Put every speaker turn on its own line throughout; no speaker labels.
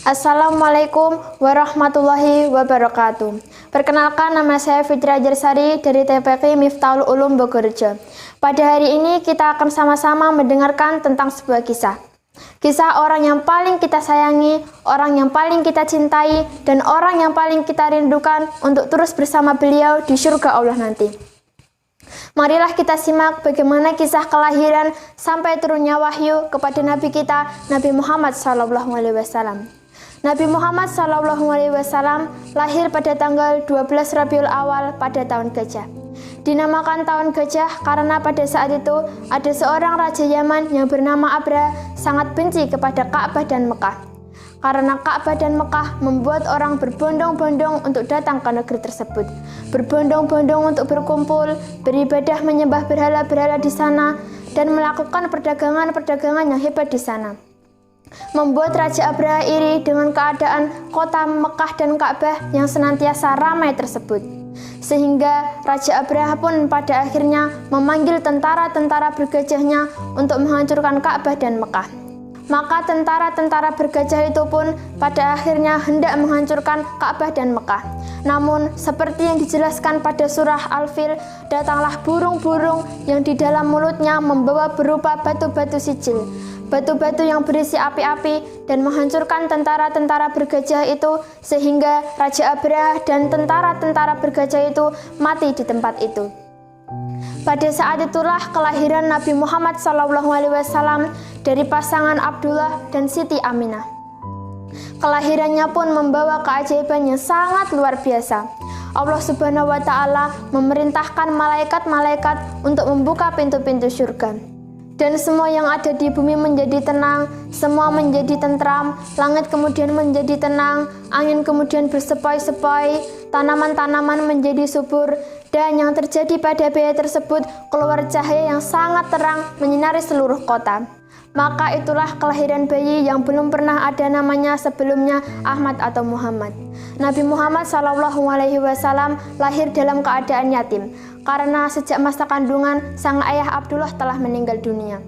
Assalamualaikum warahmatullahi wabarakatuh. Perkenalkan, nama saya Fitri Ajarsari dari TPQ Miftahul Ulum Bogorjo. Pada hari ini kita akan sama-sama mendengarkan tentang sebuah kisah. Kisah orang yang paling kita sayangi, orang yang paling kita cintai, dan orang yang paling kita rindukan untuk terus bersama beliau di surga Allah nanti. Marilah kita simak bagaimana kisah kelahiran sampai turunnya wahyu kepada Nabi kita, Nabi Muhammad SAW. Nabi Muhammad SAW lahir pada tanggal 12 Rabiul Awal pada tahun Gajah. Dinamakan tahun Gajah karena pada saat itu ada seorang raja Yaman yang bernama Abraha sangat benci kepada Ka'bah dan Mekah. Karena Ka'bah dan Mekah membuat orang berbondong-bondong untuk datang ke negeri tersebut. Berbondong-bondong untuk berkumpul, beribadah menyembah berhala-berhala di sana, dan melakukan perdagangan-perdagangan yang hebat di sana. Membuat Raja Abraha iri dengan keadaan kota Mekah dan Ka'bah yang senantiasa ramai tersebut. Sehingga Raja Abraha pun pada akhirnya memanggil tentara-tentara bergajahnya untuk menghancurkan Ka'bah dan Mekah. Maka tentara-tentara bergajah itu pun pada akhirnya hendak menghancurkan Ka'bah dan Mekah. Namun, seperti yang dijelaskan pada surah Al-Fil, datanglah burung-burung yang di dalam mulutnya membawa berupa batu-batu sijil. Batu-batu yang berisi api-api dan menghancurkan tentara-tentara bergajah itu, sehingga Raja Abraha dan tentara-tentara bergajah itu mati di tempat itu. Pada saat itulah kelahiran Nabi Muhammad SAW dari pasangan Abdullah dan Siti Aminah. Kelahirannya pun membawa keajaiban yang sangat luar biasa. Allah Subhanahu wa Ta'ala memerintahkan malaikat-malaikat untuk membuka pintu-pintu surga. Dan semua yang ada di bumi menjadi tenang, semua menjadi tentram, langit kemudian menjadi tenang, angin kemudian bersepoi-sepoi, tanaman-tanaman menjadi subur, dan yang terjadi pada bayi tersebut keluar cahaya yang sangat terang menyinari seluruh kota. Maka itulah kelahiran bayi yang belum pernah ada namanya sebelumnya Ahmad atau Muhammad. Nabi Muhammad SAW lahir dalam keadaan yatim, karena sejak masa kandungan sang ayah Abdullah telah meninggal dunia.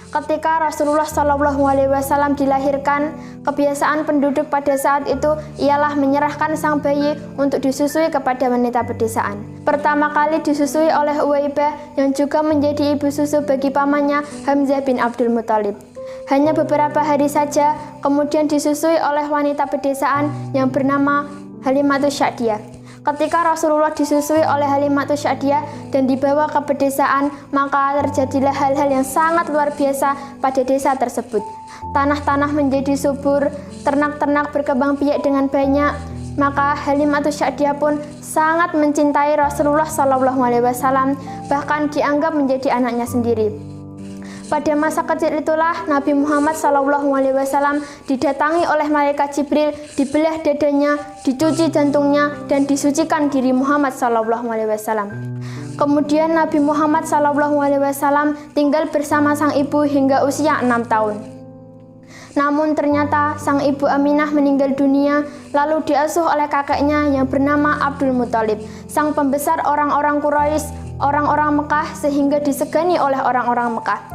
Ketika Rasulullah SAW dilahirkan, kebiasaan penduduk pada saat itu ialah menyerahkan sang bayi untuk disusui kepada wanita pedesaan. Pertama kali disusui oleh Uwaibah yang juga menjadi ibu susu bagi pamannya Hamzah bin Abdul Muthalib. Hanya beberapa hari saja kemudian disusui oleh wanita pedesaan yang bernama Halimatus Sya'diyah. Ketika Rasulullah disusui oleh Halimatus Sya'diyah dan dibawa ke pedesaan, maka terjadilah hal-hal yang sangat luar biasa pada desa tersebut. Tanah-tanah menjadi subur, ternak-ternak berkembang biak dengan banyak. Maka Halimatus Sya'diyah pun sangat mencintai Rasulullah SAW, bahkan dianggap menjadi anaknya sendiri. Pada masa kecil itulah Nabi Muhammad SAW didatangi oleh malaikat Jibril, dibelah dadanya, dicuci jantungnya, dan disucikan diri Muhammad SAW. Kemudian Nabi Muhammad SAW tinggal bersama sang ibu hingga usia 6 tahun. Namun ternyata sang ibu Aminah meninggal dunia, lalu diasuh oleh kakeknya yang bernama Abdul Muthalib, sang pembesar orang-orang Quraisy, orang-orang Mekah, sehingga disegani oleh orang-orang Mekah.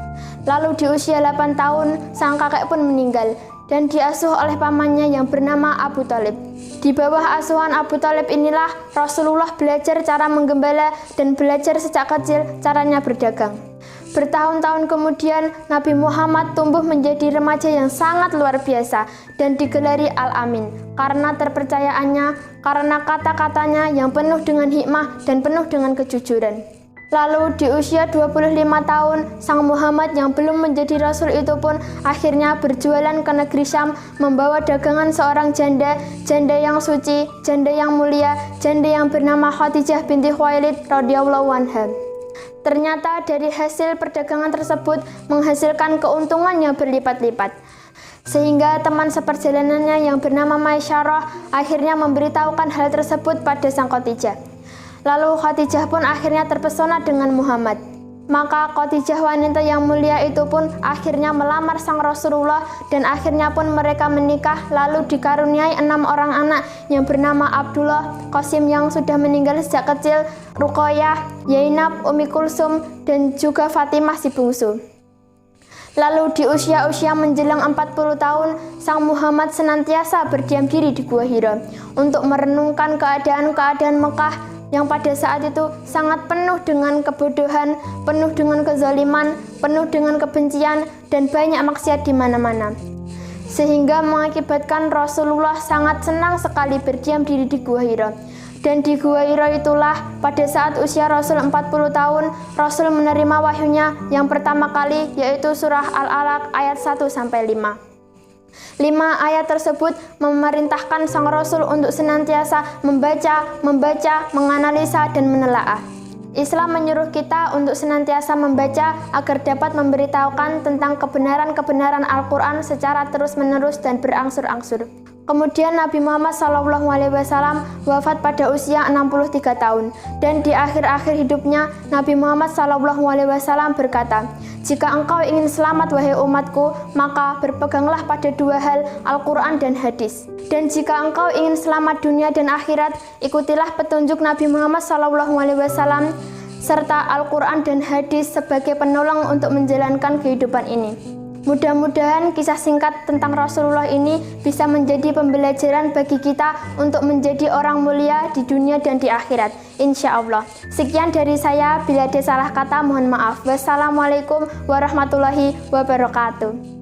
Lalu di usia 8 tahun, sang kakek pun meninggal dan diasuh oleh pamannya yang bernama Abu Thalib. Di bawah asuhan Abu Thalib inilah Rasulullah belajar cara menggembala dan belajar sejak kecil caranya berdagang. Bertahun-tahun kemudian, Nabi Muhammad tumbuh menjadi remaja yang sangat luar biasa dan digelari Al-Amin karena terpercayaannya, karena kata-katanya yang penuh dengan hikmah dan penuh dengan kejujuran. Lalu di usia 25 tahun, sang Muhammad yang belum menjadi Rasul itu pun akhirnya berjualan ke negeri Syam, membawa dagangan seorang janda, janda yang suci, janda yang mulia, janda yang bernama Khadijah binti Khuwailid radhiyallahu anha. Ternyata dari hasil perdagangan tersebut menghasilkan keuntungan yang berlipat-lipat. Sehingga teman seperjalanannya yang bernama Maisyarah akhirnya memberitahukan hal tersebut pada sang Khadijah. Lalu Khadijah pun akhirnya terpesona dengan Muhammad. Maka Khadijah wanita yang mulia itu pun akhirnya melamar sang Rasulullah dan akhirnya pun mereka menikah, lalu dikaruniai 6 orang anak yang bernama Abdullah, Qasim yang sudah meninggal sejak kecil, Ruqayyah, Zainab, Ummi Kulsum, dan juga Fatimah si bungsu. Lalu di usia-usia menjelang 40 tahun, Sang Muhammad senantiasa berdiam diri di Gua Hira untuk merenungkan keadaan-keadaan Mekah yang pada saat itu sangat penuh dengan kebodohan, penuh dengan kezaliman, penuh dengan kebencian, dan banyak maksiat di mana-mana. Sehingga mengakibatkan Rasulullah sangat senang sekali berdiam diri di Gua Hira. Dan di Gua Hira itulah pada saat usia Rasul 40 tahun, Rasul menerima wahyunya yang pertama kali, yaitu surah Al-Alaq ayat 1-5. 5 ayat tersebut memerintahkan sang Rasul untuk senantiasa membaca, menganalisa, dan menelaah. Islam menyuruh kita untuk senantiasa membaca agar dapat memberitahukan tentang kebenaran-kebenaran Al-Quran secara terus-menerus dan berangsur-angsur. Kemudian Nabi Muhammad SAW wafat pada usia 63 tahun, dan di akhir-akhir hidupnya Nabi Muhammad SAW berkata, "Jika engkau ingin selamat wahai umatku, maka berpeganglah pada 2 hal, Al-Quran dan hadis. Dan jika engkau ingin selamat dunia dan akhirat, ikutilah petunjuk Nabi Muhammad SAW serta Al-Quran dan hadis sebagai penolong untuk menjalankan kehidupan ini." Mudah-mudahan kisah singkat tentang Rasulullah ini bisa menjadi pembelajaran bagi kita untuk menjadi orang mulia di dunia dan di akhirat, insya Allah. Sekian dari saya, bila ada salah kata mohon maaf. Wassalamualaikum warahmatullahi wabarakatuh.